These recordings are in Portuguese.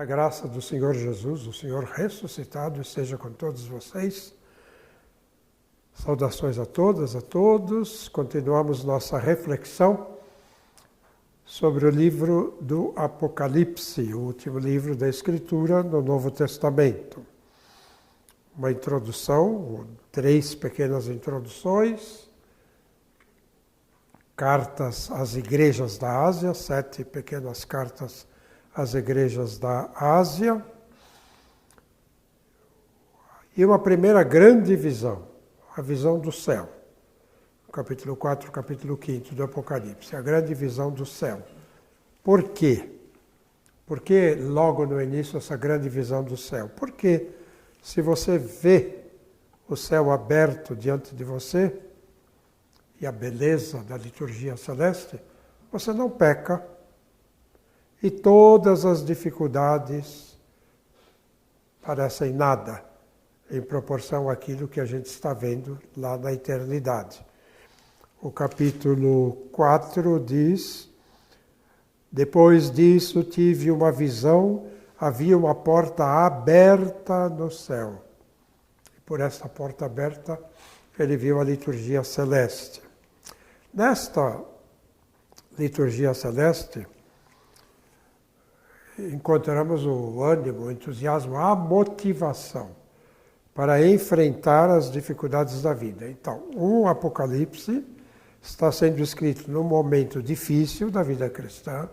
A graça do Senhor Jesus, o Senhor ressuscitado, esteja com todos vocês. Saudações a todas, a todos. Continuamos nossa reflexão sobre o livro do Apocalipse, o último livro da Escritura no Novo Testamento. Uma introdução, 3 pequenas introduções, cartas às igrejas da Ásia, 7 pequenas cartas às igrejas da Ásia, e uma primeira grande visão, a visão do céu. Capítulo 4, capítulo 5 do Apocalipse, a grande visão do céu. Por quê? Por que logo no início essa grande visão do céu? Porque se você vê o céu aberto diante de você e a beleza da liturgia celeste, você não peca. E todas as dificuldades parecem nada em proporção àquilo que a gente está vendo lá na eternidade. O capítulo 4 diz: depois disso tive uma visão, havia uma porta aberta no céu. E por essa porta aberta ele viu a liturgia celeste. Nesta liturgia celeste, encontramos o ânimo, o entusiasmo, a motivação para enfrentar as dificuldades da vida. Então, o Apocalipse está sendo escrito num momento difícil da vida cristã,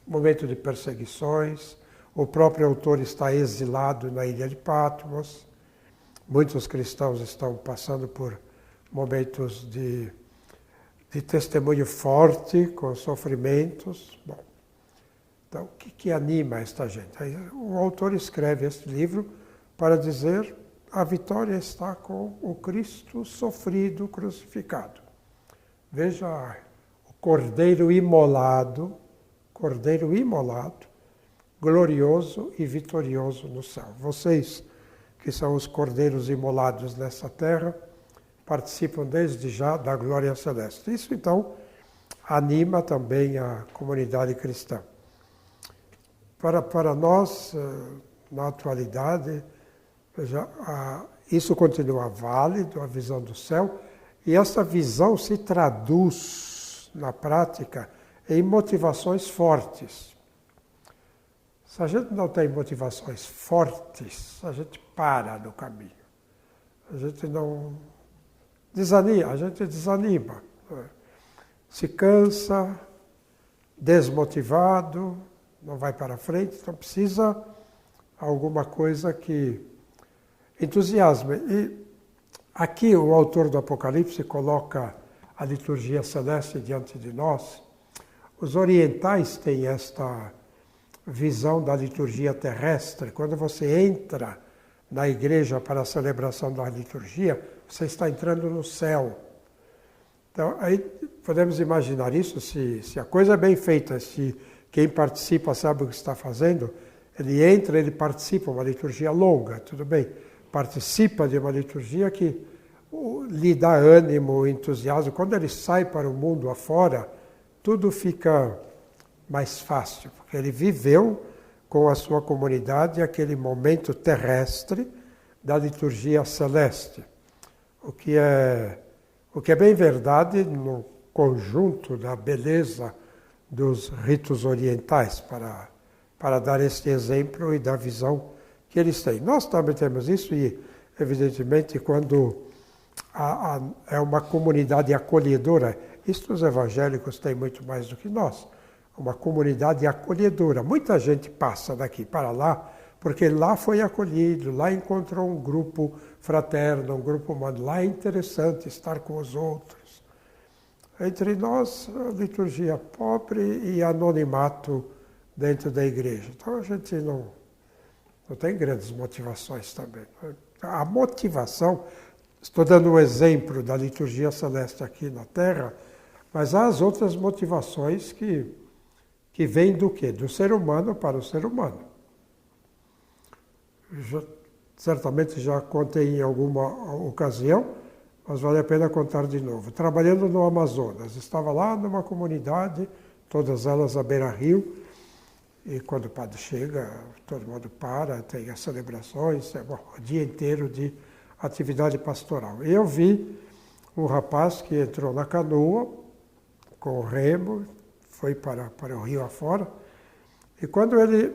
momento de perseguições, o próprio autor está exilado na ilha de Patmos, muitos cristãos estão passando por momentos de testemunho forte, com sofrimentos. Bom, então, o que anima esta gente? O autor escreve este livro para dizer: a vitória está com o Cristo sofrido, crucificado. Veja o Cordeiro imolado, glorioso e vitorioso no céu. Vocês, que são os cordeiros imolados nessa terra, participam desde já da glória celeste. Isso, então, anima também a comunidade cristã. Para nós, na atualidade, isso continua válido, a visão do céu, e essa visão se traduz, na prática, em motivações fortes. Se a gente não tem motivações fortes, a gente para no caminho. A gente desanima, se cansa, desmotivado, não vai para frente, então precisa alguma coisa que entusiasme. E aqui o autor do Apocalipse coloca a liturgia celeste diante de nós. Os orientais têm esta visão da liturgia terrestre. Quando você entra na igreja para a celebração da liturgia, você está entrando no céu. Então, aí podemos imaginar isso, se a coisa é bem feita, se quem participa sabe o que está fazendo, ele entra, ele participa, uma liturgia longa, tudo bem. Participa de uma liturgia que lhe dá ânimo, entusiasmo. Quando ele sai para o mundo afora, tudo fica mais fácil, porque ele viveu com a sua comunidade aquele momento terrestre da liturgia celeste. O que é bem verdade no conjunto da beleza dos ritos orientais, para dar este exemplo e da visão que eles têm. Nós também temos isso e, evidentemente, quando é uma comunidade acolhedora, isto os evangélicos têm muito mais do que nós, uma comunidade acolhedora. Muita gente passa daqui para lá, porque lá foi acolhido, lá encontrou um grupo fraterno, um grupo humano. Lá é interessante estar com os outros. Entre nós, a liturgia pobre e anonimato dentro da igreja. Então a gente não tem grandes motivações também. A motivação, estou dando um exemplo da liturgia celeste aqui na Terra, mas há as outras motivações que vêm do quê? Do ser humano para o ser humano. Certamente já contei em alguma ocasião, mas vale a pena contar de novo. Trabalhando no Amazonas, estava lá numa comunidade, todas elas à beira-rio, E quando o padre chega, todo mundo para, tem as celebrações, o dia inteiro de atividade pastoral. E eu vi um rapaz que entrou na canoa com o remo, foi para o rio afora, e quando ele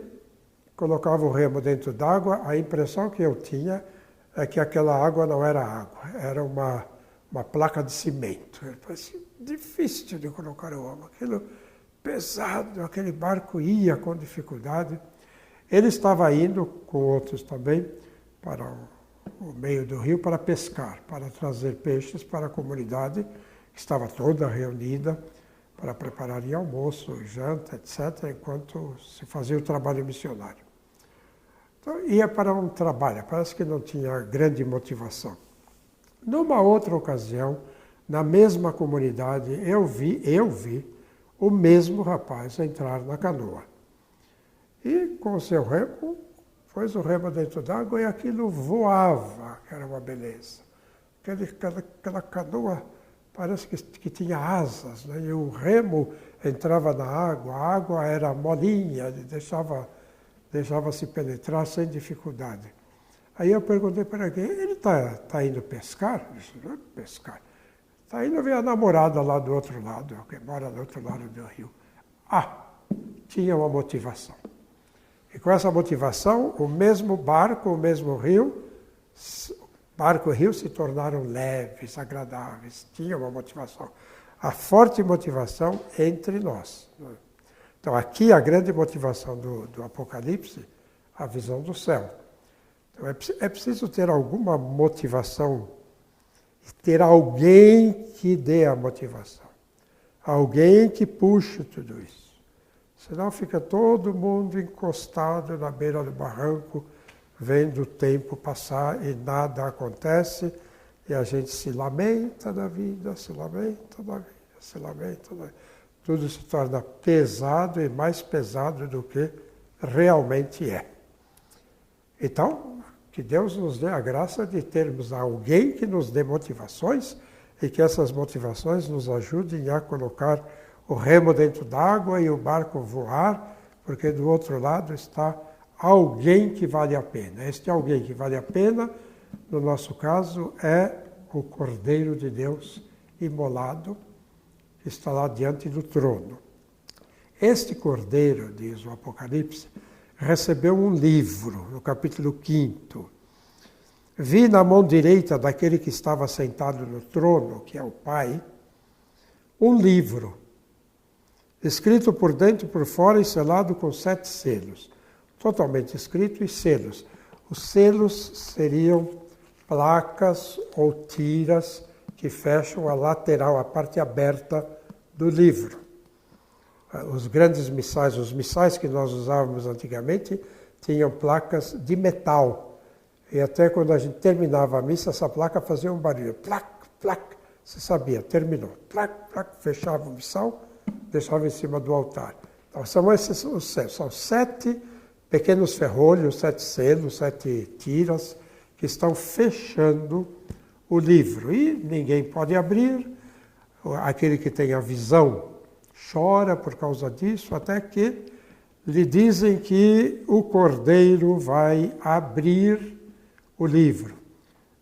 colocava o remo dentro d'água, a impressão que eu tinha é que aquela água não era água, era uma placa de cimento. Parecia difícil de colocar o remo, aquilo pesado, aquele barco ia com dificuldade. Ele estava indo, com outros também, para o meio do rio para pescar, para trazer peixes para a comunidade, que estava toda reunida, para preparar almoço, janta, etc., enquanto se fazia o trabalho missionário. Então, ia para um trabalho, parece que não tinha grande motivação. Numa outra ocasião, na mesma comunidade, eu vi o mesmo rapaz entrar na canoa. E com o seu remo, pôs o remo dentro d'água e aquilo voava, que era uma beleza. Aquela canoa parece que tinha asas, né? E o remo entrava na água, a água era molinha, deixava-se penetrar sem dificuldade. Aí eu perguntei para ele está indo pescar? Ele disse, não, pescar. Está indo ver a namorada lá do outro lado, que mora do outro lado do rio. Tinha uma motivação. E com essa motivação, o mesmo barco, o mesmo rio, barco e rio se tornaram leves, agradáveis. Tinha uma motivação. A forte motivação entre nós. Então, aqui a grande motivação do Apocalipse, a visão do céu. Então, é preciso ter alguma motivação, ter alguém que dê a motivação, alguém que puxe tudo isso. Senão fica todo mundo encostado na beira do barranco, vendo o tempo passar e nada acontece, e a gente se lamenta da vida, se lamenta da vida, se lamenta da vida. Tudo se torna pesado e mais pesado do que realmente é. Então, que Deus nos dê a graça de termos alguém que nos dê motivações e que essas motivações nos ajudem a colocar o remo dentro d'água e o barco voar, porque do outro lado está alguém que vale a pena. Este alguém que vale a pena, no nosso caso, é o Cordeiro de Deus imolado, que está lá diante do trono. Este Cordeiro, diz o Apocalipse, recebeu um livro, no capítulo 5. Vi na mão direita daquele que estava sentado no trono, que é o Pai, um livro, escrito por dentro e por fora e selado com 7 selos. Totalmente escrito e selos. Os selos seriam placas ou tiras que fecham a lateral, a parte aberta do livro. Os grandes missais, os missais que nós usávamos antigamente, tinham placas de metal. E até quando a gente terminava a missa, essa placa fazia um barulho. Plac, plac. Você sabia, terminou. Plac, plac, fechava o missal, deixava em cima do altar. Então, são esses os selos. São 7 pequenos ferrolhos, 7 selos, 7 tiras, que estão fechando o livro. E ninguém pode abrir. Aquele que tem a visão chora por causa disso, até que lhe dizem que o Cordeiro vai abrir o livro,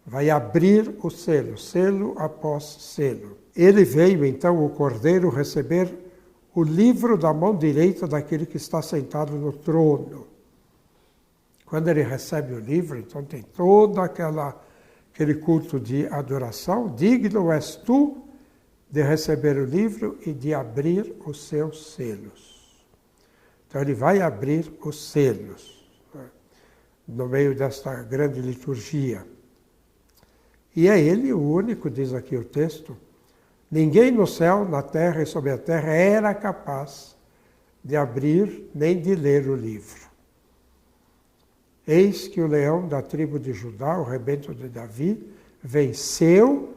vai abrir o selo, selo após selo. Ele veio, então, o Cordeiro, receber o livro da mão direita daquele que está sentado no trono. Quando ele recebe o livro, então tem todo aquele culto de adoração. Digno és tu de receber o livro e de abrir os seus selos. Então ele vai abrir os selos, né, no meio desta grande liturgia. E é ele o único, diz aqui o texto, ninguém no céu, na terra e sobre a terra era capaz de abrir nem de ler o livro. Eis que o leão da tribo de Judá, o rebento de Davi, venceu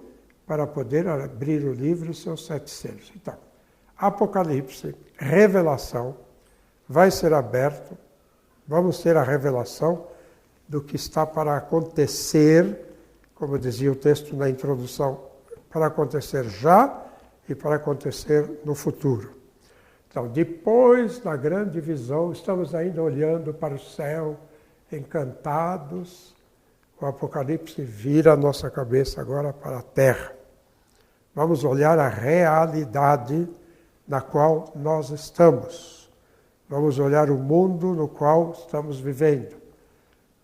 para poder abrir o livro e seus 7 selos. Então, Apocalipse, revelação, vai ser aberto, vamos ter a revelação do que está para acontecer, como dizia o texto na introdução, para acontecer já e para acontecer no futuro. Então, depois da grande visão, estamos ainda olhando para o céu, encantados. O Apocalipse vira a nossa cabeça agora para a terra. Vamos olhar a realidade na qual nós estamos. Vamos olhar o mundo no qual estamos vivendo.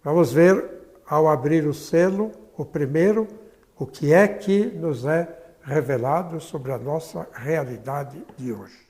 Vamos ver, ao abrir o selo, o primeiro, o que é que nos é revelado sobre a nossa realidade de hoje.